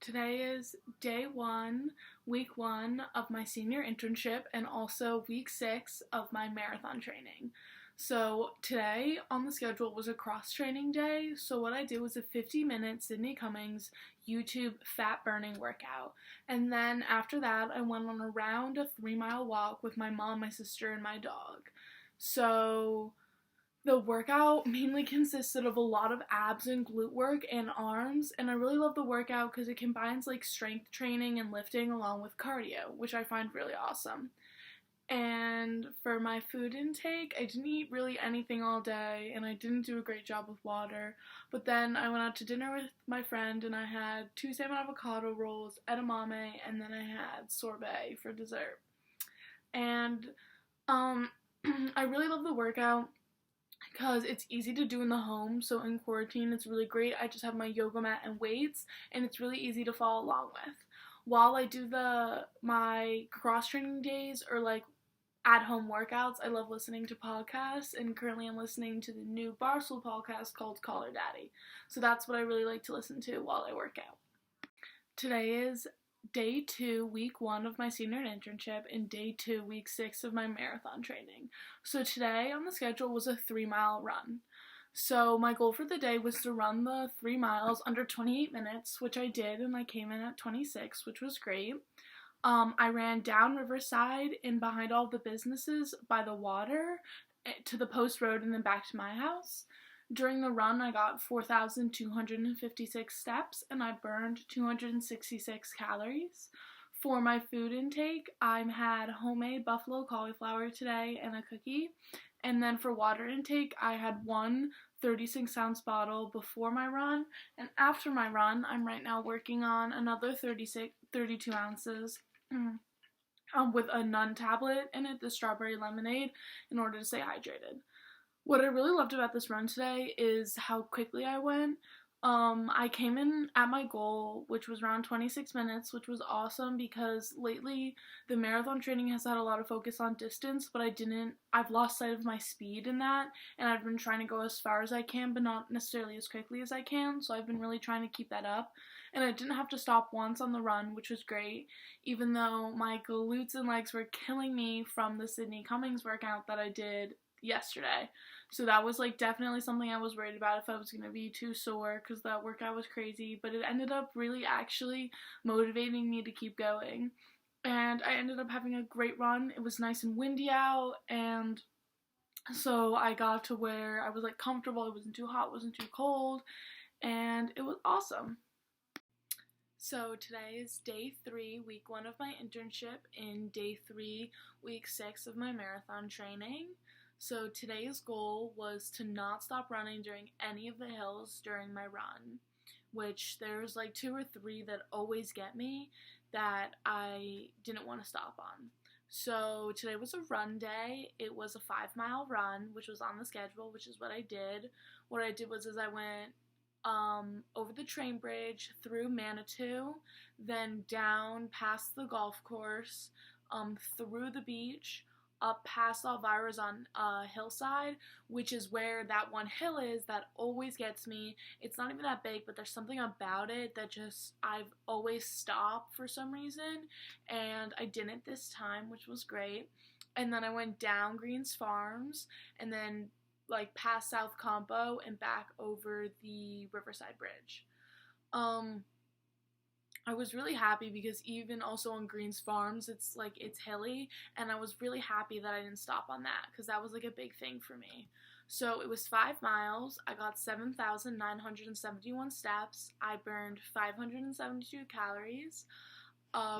Today is day one, week one of my senior internship, and also week 6 of my marathon training. So today on the schedule was a cross training day. So what I did was a 50-minute Sydney Cummings YouTube fat burning workout. And then after that, I went on around a 3-mile walk with my mom, my sister, and my dog. So the workout mainly consisted of a lot of abs and glute work and arms, and I really love the workout because it combines like strength training and lifting along with cardio, which I find really awesome. And for my food intake, I didn't eat really anything all day, and I didn't do a great job with water. But then I went out to dinner with my friend, and I had 2 salmon avocado rolls, edamame, and then I had sorbet for dessert. And I really love the workout because it's easy to do in the home. So in quarantine, it's really great. I just have my yoga mat and weights, and it's really easy to follow along with. While I do my cross training days or like at home workouts, I love listening to podcasts, and currently I'm listening to the new Barstool podcast called Call Her Daddy. So that's what I really like to listen to while I work out. Today is day 2, week 1 of my senior internship, and day 2, week 6 of my marathon training. So today on the schedule was a 3-mile run. So my goal for the day was to run the 3 miles under 28 minutes, which I did, and I came in at 26, which was great. I ran down Riverside and behind all the businesses by the water to the post road and then back to my house. During the run, I got 4,256 steps, and I burned 266 calories. For my food intake, I had homemade buffalo cauliflower today and a cookie. And then for water intake, I had one 36-ounce bottle before my run. And after my run, I'm right now working on another 32 ounces with a Nun tablet in it, the strawberry lemonade, in order to stay hydrated. What I really loved about this run today is how quickly I went. I came in at my goal, which was around 26 minutes, which was awesome because lately the marathon training has had a lot of focus on distance, but I've lost sight of my speed in that, and I've been trying to go as far as I can, but not necessarily as quickly as I can, so I've been really trying to keep that up. And I didn't have to stop once on the run, which was great, even though my glutes and legs were killing me from the Sydney Cummings workout that I did yesterday. So that was like definitely something I was worried about if I was going to be too sore because that workout was crazy, but it ended up really actually motivating me to keep going. And I ended up having a great run. It was nice and windy out, and so I got to where I was like comfortable. It wasn't too hot, it wasn't too cold, and it was awesome. So today is day 3, week 1 of my internship, and day 3, week 6 of my marathon training. So today's goal was to not stop running during any of the hills during my run, which there's like 2 or 3 that always get me that I didn't want to stop on. So today was a run day. It was a 5-mile run, which was on the schedule, which is what I did. What I did was I went over the train bridge, through Manitou, then down past the golf course, through the beach, up past Elvira's on Hillside, which is where that one hill is that always gets me. It's not even that big, but there's something about it that just, I've always stopped for some reason, and I didn't this time, which was great. And then I went down Greens Farms, and then like past South Campo and back over the Riverside Bridge. I was really happy because even also on Greens Farms, it's hilly, and I was really happy that I didn't stop on that because that was like a big thing for me. So it was 5 miles. I got 7,971 steps. I burned 572 calories.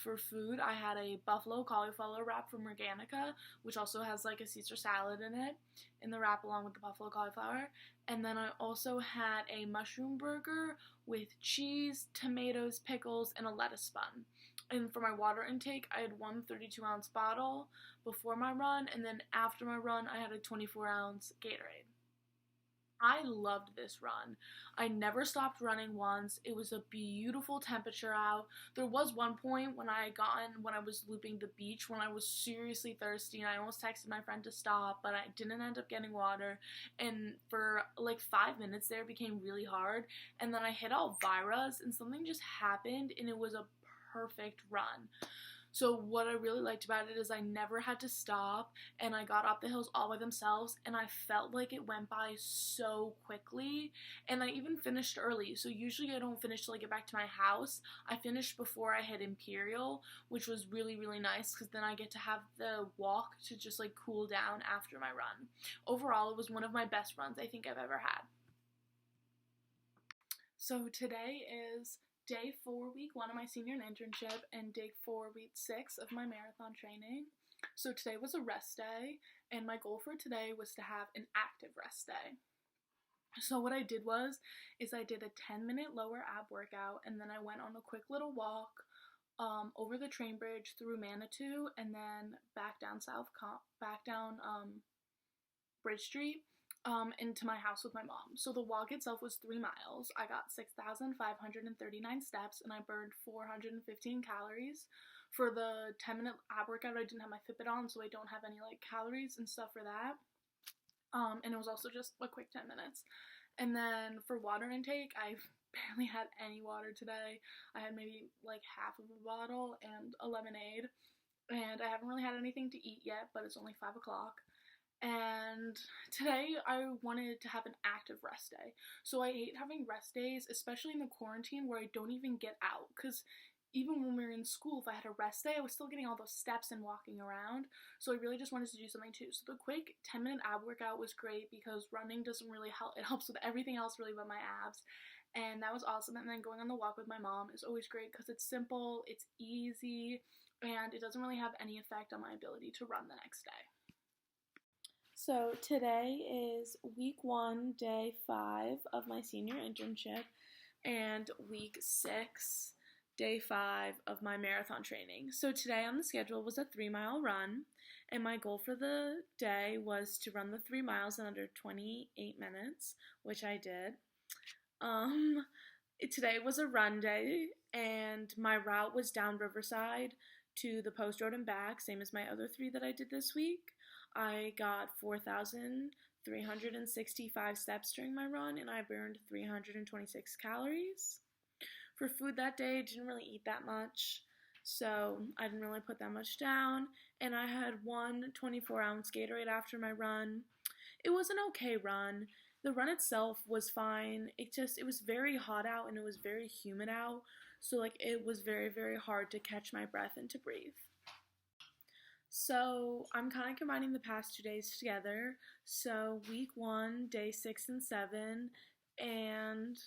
For food, I had a buffalo cauliflower wrap from Organica, which also has like a Caesar salad in the wrap along with the buffalo cauliflower. And then I also had a mushroom burger with cheese, tomatoes, pickles, and a lettuce bun. And for my water intake, I had one 32-ounce bottle before my run, and then after my run, I had a 24-ounce Gatorade. I loved this run. I never stopped running once. It was a beautiful temperature out. There was one point when I was looping the beach when I was seriously thirsty and I almost texted my friend to stop, but I didn't end up getting water. And for like 5 minutes there it became really hard. And then I hit Elvira's and something just happened and it was a perfect run. So what I really liked about it is I never had to stop and I got up the hills all by themselves and I felt like it went by so quickly and I even finished early. So usually I don't finish till I get back to my house. I finished before I hit Imperial, which was really, really nice because then I get to have the walk to just like cool down after my run. Overall, it was one of my best runs I think I've ever had. So today is day 4, week 1 of my senior internship, and day 4, week 6 of my marathon training. So today was a rest day, and my goal for today was to have an active rest day. So what I did is I did a 10-minute lower ab workout, and then I went on a quick little walk over the train bridge through Manitou, and then back down Bridge Street. Into my house with my mom. So the walk itself was 3 miles. I got 6,539 steps and I burned 415 calories. For the 10-minute ab workout, I didn't have my Fitbit on, so I don't have any like calories and stuff for that. And it was also just a quick 10 minutes. And then for water intake, I barely had any water today. I had maybe like half of a bottle and a lemonade. And I haven't really had anything to eat yet, but it's only 5 o'clock. And today I wanted to have an active rest day. So I hate having rest days, especially in the quarantine where I don't even get out. Because even when we were in school, if I had a rest day, I was still getting all those steps and walking around. So I really just wanted to do something too. So the quick 10-minute ab workout was great because running doesn't really help. It helps with everything else really but my abs. And that was awesome. And then going on the walk with my mom is always great because it's simple, it's easy, and it doesn't really have any effect on my ability to run the next day. So today is week 1, day 5 of my senior internship, and week 6, day 5 of my marathon training. So today on the schedule was a 3-mile run, and my goal for the day was to run the 3 miles in under 28 minutes, which I did. Today was a run day, and my route was down Riverside to the Post Road and back, same as my other 3 that I did this week. I got 4,365 steps during my run, and I burned 326 calories. For food that day, I didn't really eat that much, so I didn't really put that much down, and I had one 24-ounce Gatorade after my run. It was an okay run. The run itself was fine. It was very hot out, and it was very humid out, so like it was very, very hard to catch my breath and to breathe. So I'm kind of combining the past 2 days together. So week 1, day 6 and 7, and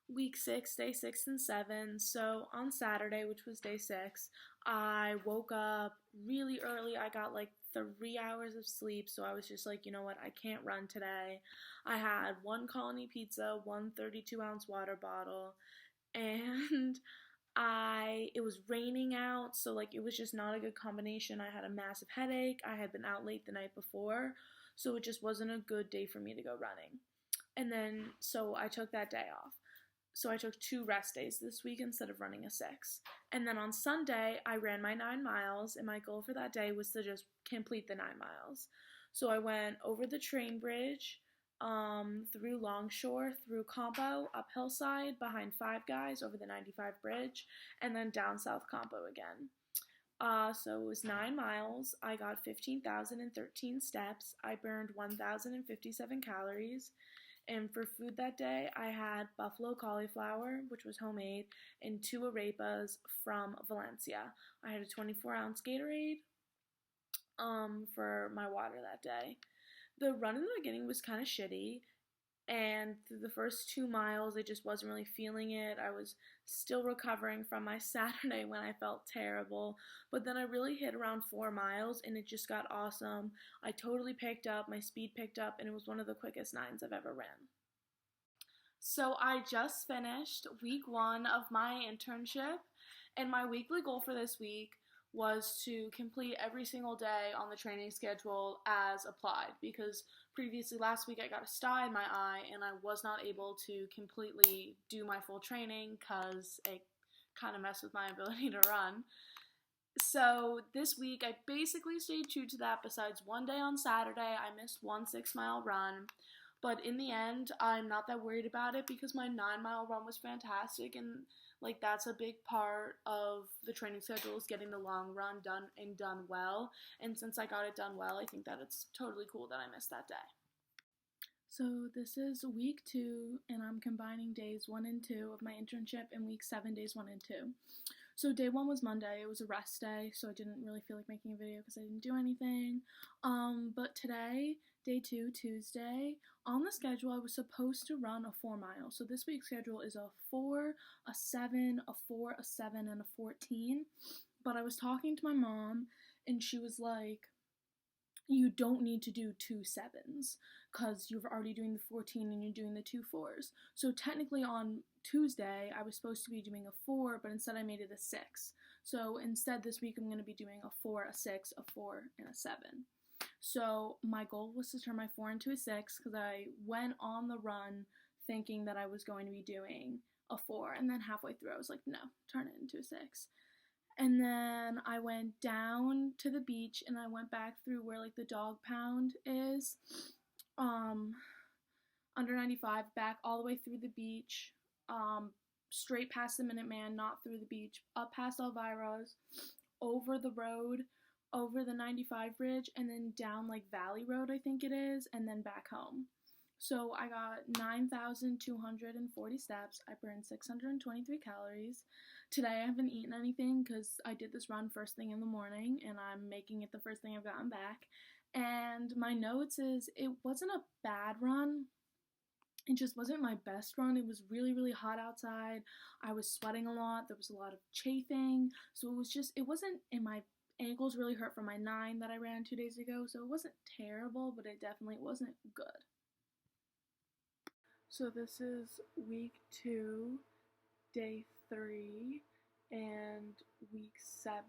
week 6, day 6 and 7. So on Saturday, which was day 6, I woke up really early. I got like 3 hours of sleep, so I was just like, you know what, I can't run today. I had 1 Colony pizza, 1 32-ounce water bottle, and it was raining out, so like it was just not a good combination. I had a massive headache. I had been out late the night before, so it just wasn't a good day for me to go running. And then, so I took that day off. So I took 2 rest days this week instead of running a 6. And then on Sunday, I ran my 9 miles, and my goal for that day was to just complete the 9 miles. So I went over the train bridge, through Longshore, through Campo, up Hillside, behind Five Guys, over the 95 bridge, and then down South Campo again. So it was 9 miles. I got 15,013 steps. I burned 1,057 calories. And for food that day, I had buffalo cauliflower, which was homemade, and 2 arepas from Valencia. I had a 24-ounce Gatorade for my water that day. The run in the beginning was kind of shitty, and through the first 2 miles, I just wasn't really feeling it. I was still recovering from my Saturday when I felt terrible, but then I really hit around 4 miles, and it just got awesome. I totally picked up, my speed picked up, and it was one of the quickest 9s I've ever ran. So I just finished week 1 of my internship, and my weekly goal for this week was to complete every single day on the training schedule as applied, because previously last week I got a sty in my eye and I was not able to completely do my full training because it kind of messed with my ability to run. So this week I basically stayed true to that. Besides one day on Saturday, I missed one 6-mile run. But in the end, I'm not that worried about it because my 9-mile run was fantastic, and like that's a big part of the training schedule, is getting the long run done and done well. And since I got it done well, I think that it's totally cool that I missed that day. So this is week 2, and I'm combining days 1 and 2 of my internship, and week 7 days 1 and 2. So day 1 was Monday. It was a rest day, so I didn't really feel like making a video because I didn't do anything. But today, day 2, Tuesday, on the schedule I was supposed to run a 4-mile. So this week's schedule is a 4, a 7, a 4, a 7, and a 14. But I was talking to my mom, and she was like, you don't need to do 2 7s because you're already doing the 14 and you're doing the 2 4s. So technically on Tuesday, I was supposed to be doing a 4, but instead I made it a 6. So instead this week I'm going to be doing a 4, a 6, a 4, and a 7. So my goal was to turn my 4 into a 6 because I went on the run thinking that I was going to be doing a 4, and then halfway through I was like, no, turn it into a 6. And then I went down to the beach and I went back through where like the dog pound is, under 95, back all the way through the beach, straight past the Minuteman, not through the beach, up past Elvira's, over the road, over the 95 bridge, and then down like Valley Road, I think it is, and then back home. So I got 9,240 steps. I burned 623 calories. Today I haven't eaten anything because I did this run first thing in the morning and I'm making it the first thing I've gotten back. And my notes is it wasn't a bad run. It just wasn't my best run. It was really, really hot outside. I was sweating a lot. There was a lot of chafing. So it wasn't, and my ankles really hurt from my 9 that I ran 2 days ago. So it wasn't terrible, but it definitely wasn't good. So this is week 2, day 3, and week 7,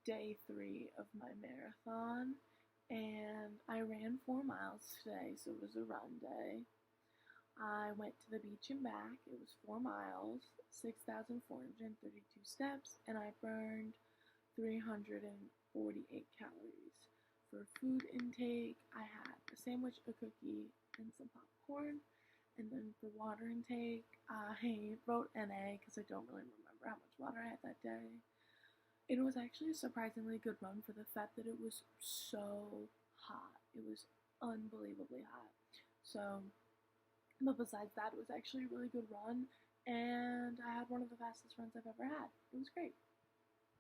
day 3 of my marathon. And I ran 4 miles today, so it was a run day. I went to the beach and back. It was 4 miles, 6,432 steps, and I burned 348 calories. For food intake, I had a sandwich, a cookie, and some popcorn. And then for water intake, I wrote NA because I don't really remember how much water I had that day. It was actually a surprisingly good run for the fact that it was so hot. It was unbelievably hot. So, but besides that, it was actually a really good run, and I had one of the fastest runs I've ever had. It was great.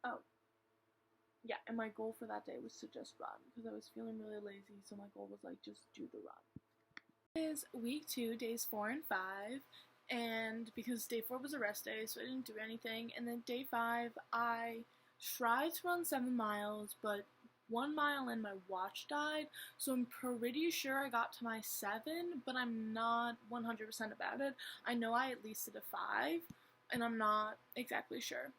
Oh, yeah, and my goal for that day was to just run because I was feeling really lazy, so my goal was like just do the run. It is week 2, days 4 and 5, and because day 4 was a rest day, so I didn't do anything, and then day 5, I tried to run 7 miles, but 1 mile in my watch died, so I'm pretty sure I got to my 7, but I'm not 100% about it. I know I at least did a 5, and I'm not exactly sure.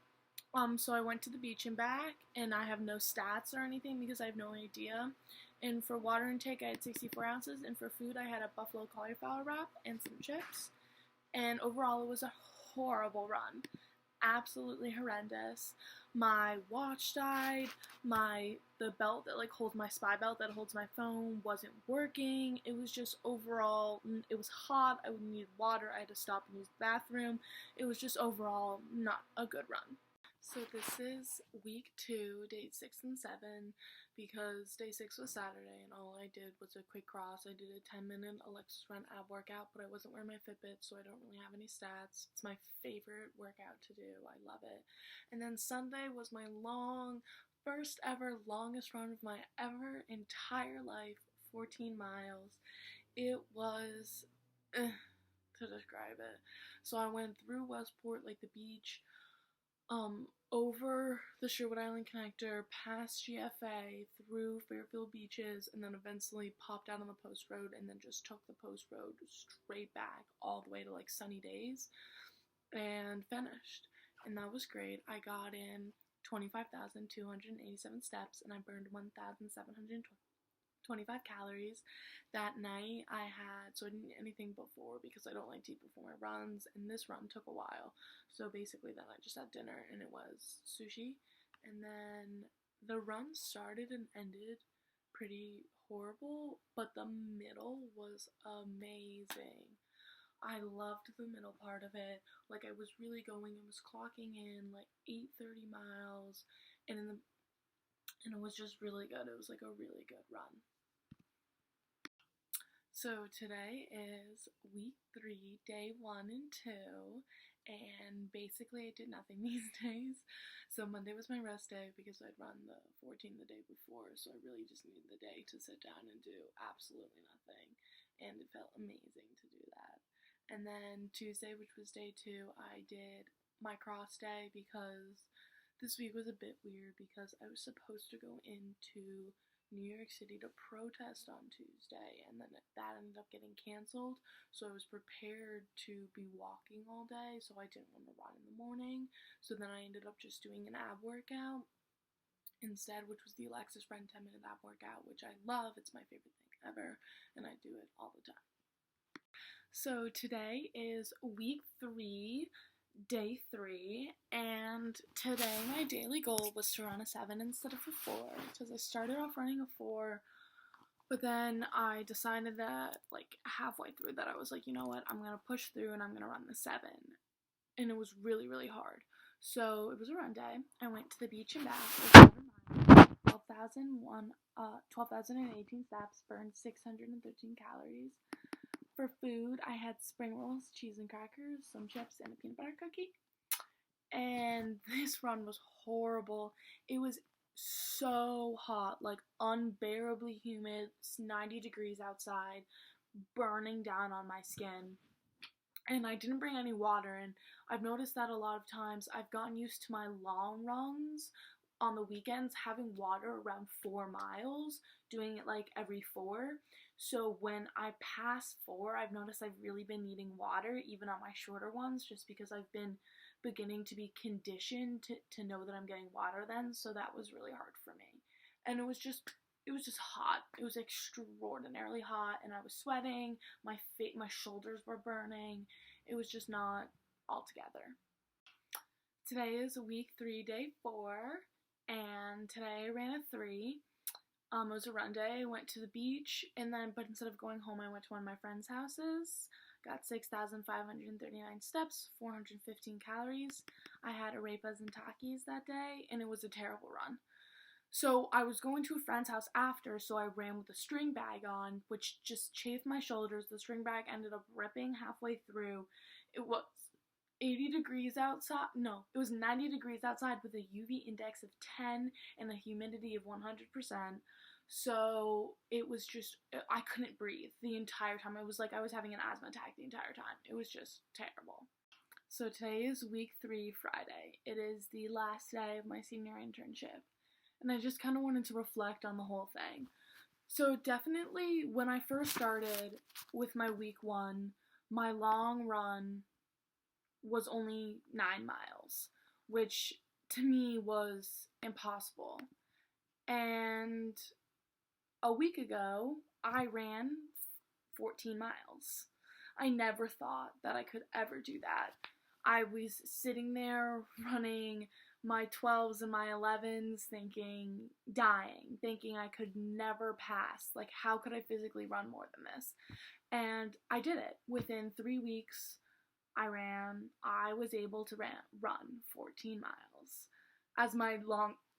So I went to the beach and back, and I have no stats or anything because I have no idea. And for water intake, I had 64 ounces, and for food, I had a buffalo cauliflower wrap and some chips. And overall, it was a horrible run. Absolutely horrendous. My watch died. The belt that like holds my spy belt that holds my phone wasn't working. It was just overall, it was hot. I would need water. I had to stop and use the bathroom. It was just overall not a good run. So this is week 2, days 6 and 7, because day 6 was Saturday and all I did was a quick cross. I did a 10-minute Alexis Run ab workout, but I wasn't wearing my Fitbit, so I don't really have any stats. It's my favorite workout to do. I love it. And then Sunday was my first ever longest run of my entire life, 14 miles. It was, to describe it. So I went through Westport, like the beach, over the Sherwood Island Connector, past GFA, through Fairfield Beaches, and then eventually popped out on the Post Road, and then just took the Post Road straight back all the way to like Sunny Days, and finished. And that was great. I got in 25,287 steps, and I burned 1,720 25 calories. That night so I didn't eat anything before because I don't like to eat before my runs, and this run took a while. So basically then I just had dinner and it was sushi. And then the run started and ended pretty horrible, but the middle was amazing. I loved the middle part of it. Like, I was really going, I was clocking in like 8:30 miles, and and it was just really good. It was like a really good run. So today is week 3, day 1 and 2, and basically I did nothing these days. So Monday was my rest day because I'd run the 14 the day before, so I really just needed the day to sit down and do absolutely nothing, and it felt amazing to do that. And then Tuesday, which was day 2, I did my cross day because this week was a bit weird because I was supposed to go into New York City to protest on Tuesday, and then that ended up getting canceled. So I was prepared to be walking all day, so I didn't want to run in the morning. So then I ended up just doing an ab workout instead, which was the Alexis Ren 10-minute ab workout, which I love. It's my favorite thing ever, and I do it all the time. So today is week 3, day 3, and today my daily goal was to run a 7 instead of a 4, because I started off running a 4, but then I decided that, like, halfway through that I was like, you know what, I'm going to push through and I'm going to run the 7, and it was really, really hard. So it was a run day. I went to the beach and back, it was 12,018 steps, burned 613 calories. For food, I had spring rolls, cheese and crackers, some chips, and a peanut butter cookie. And this run was horrible. It was so hot, like unbearably humid. It's 90 degrees outside, burning down on my skin. And I didn't bring any water, and I've noticed that a lot of times I've gotten used to my long runs on the weekends having water around 4 miles, doing it like every 4. So when I pass 4, I've noticed I've really been needing water, even on my shorter ones, just because I've been beginning to be conditioned to know that I'm getting water then. So that was really hard for me. And it was just hot. It was extraordinarily hot, and I was sweating. My shoulders were burning. It was just not all together. Today is week 3, day 4, and today I ran a 3. It was a run day. I went to the beach, but instead of going home, I went to one of my friends' houses. Got 6,539 steps, 415 calories. I had arepas and Takis that day, and it was a terrible run. So I was going to a friend's house after, so I ran with a string bag on, which just chafed my shoulders. The string bag ended up ripping halfway through. It was 80 degrees outside. No, it was 90 degrees outside with a UV index of 10 and a humidity of 100%. So it was just, I couldn't breathe the entire time. It was like I was having an asthma attack the entire time. It was just terrible. So today is week 3, Friday. It is the last day of my senior internship. And I just kind of wanted to reflect on the whole thing. So definitely when I first started with my week 1, my long run was only 9 miles, which to me was impossible. And a week ago, I ran 14 miles. I never thought that I could ever do that. I was sitting there running my 12s and my 11s thinking I could never pass. Like, how could I physically run more than this? And I did it. Within 3 weeks, I was able to run 14 miles as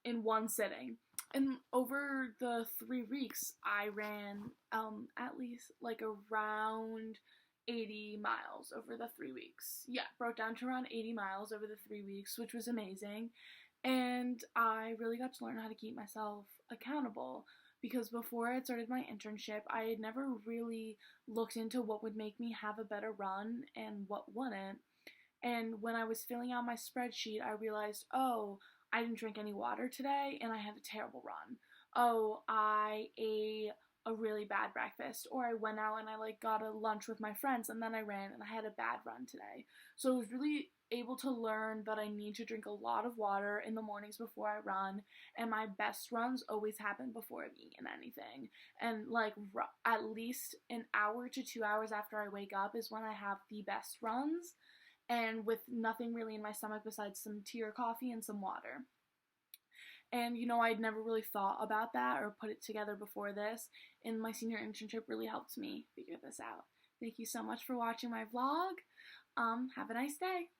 in one sitting. And over the 3 weeks, I ran at least like around 80 miles over the 3 weeks. Yeah, broke down to around 80 miles over the 3 weeks, which was amazing. And I really got to learn how to keep myself accountable, because before I started my internship, I had never really looked into what would make me have a better run and what wouldn't. And when I was filling out my spreadsheet, I realized, oh, I didn't drink any water today and I had a terrible run. Oh, I ate a really bad breakfast, or I went out and I like got a lunch with my friends and then I ran and I had a bad run today. So I was really able to learn that I need to drink a lot of water in the mornings before I run, and my best runs always happen before I've eaten anything. And like at least an hour to 2 hours after I wake up is when I have the best runs, and with nothing really in my stomach besides some tea or coffee and some water. And I'd never really thought about that or put it together before this, and my senior internship really helped me figure this out. Thank you so much for watching my vlog. Have a nice day.